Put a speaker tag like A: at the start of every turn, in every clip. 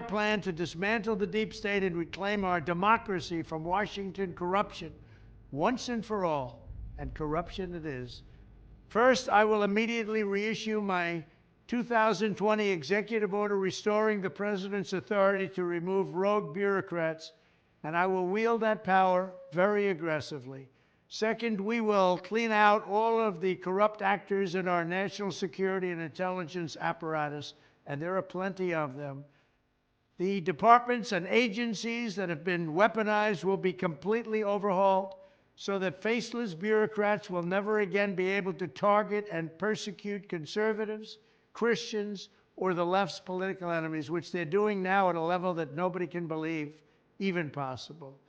A: plan to dismantle the deep state and reclaim our democracy from Washington corruption once and for all, and corruption it is. First, I will immediately reissue my 2020 executive order restoring the president's authority to remove rogue bureaucrats, and I will wield that power very aggressively. Second, we will clean out all of the corrupt actors in our national security and intelligence apparatus, and there are plenty of them. The departments and agencies that have been weaponized will be completely overhauled so that faceless bureaucrats will never again be able to target and persecute conservatives, Christians, or the left's political enemies, which they're doing now at a level that nobody can believe even possible.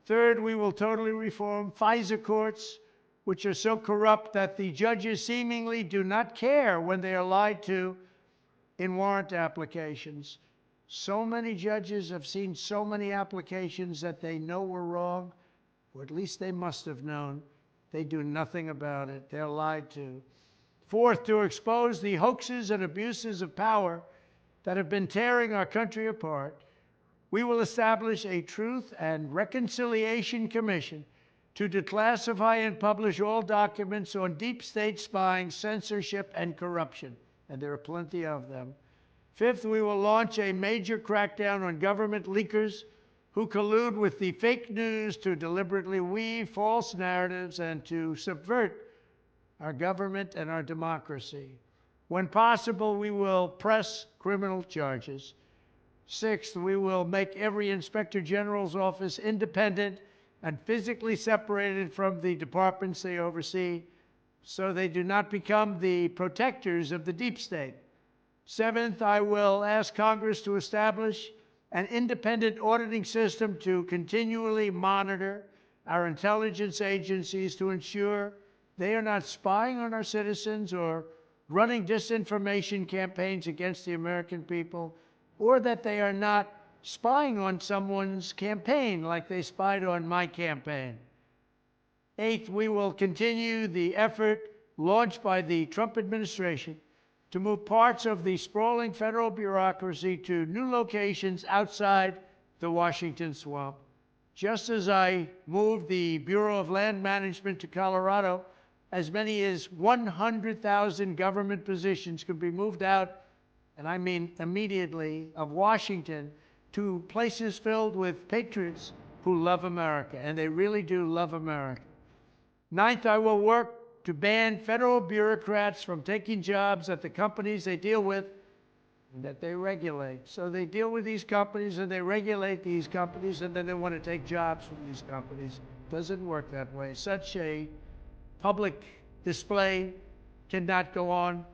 A: Third, we will totally reform FISA courts, which are so corrupt that the judges seemingly do not care when they are lied to in warrant applications. So many judges have seen so many applications that they know were wrong, or at least they must have known. They do nothing about it. They're lied to. Fourth, to expose the hoaxes and abuses of power that have been tearing our country apart, we will establish a Truth and Reconciliation Commission to declassify and publish all documents on deep state spying, censorship, and corruption, and there are plenty of them. Fifth, we will launch a major crackdown on government leakers who collude with the fake news to deliberately weave false narratives and to subvert our government and our democracy. When possible, we will press criminal charges. Sixth, we will make every inspector general's office independent and physically separated from the departments they oversee so they do not become the protectors of the deep state. Seventh, I will ask Congress to establish an independent auditing system to continually monitor our intelligence agencies to ensure they are not spying on our citizens or running disinformation campaigns against the American people, or that they are not spying on someone's campaign like they spied on my campaign. Eighth, we will continue the effort launched by the Trump administration to move parts of the sprawling federal bureaucracy to new locations outside the Washington swamp. Just as I moved the Bureau of Land Management to Colorado, as many as 100,000 government positions could be moved out, and I mean immediately, of Washington to places filled with patriots who love America, and they really do love America. Ninth, I will work to ban federal bureaucrats from taking jobs at the companies they deal with and that they regulate. So they deal with these companies and they regulate these companies, and then they want to take jobs from these companies. It doesn't work that way. Such a public display cannot go on,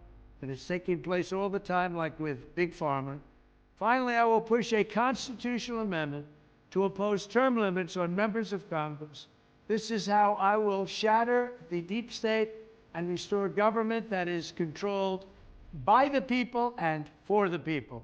A: and it's taking place all the time, like with Big Pharma. Finally, I will push a constitutional amendment to impose term limits on members of Congress. This is how I will shatter the deep state and restore government that is controlled by the people and for the people.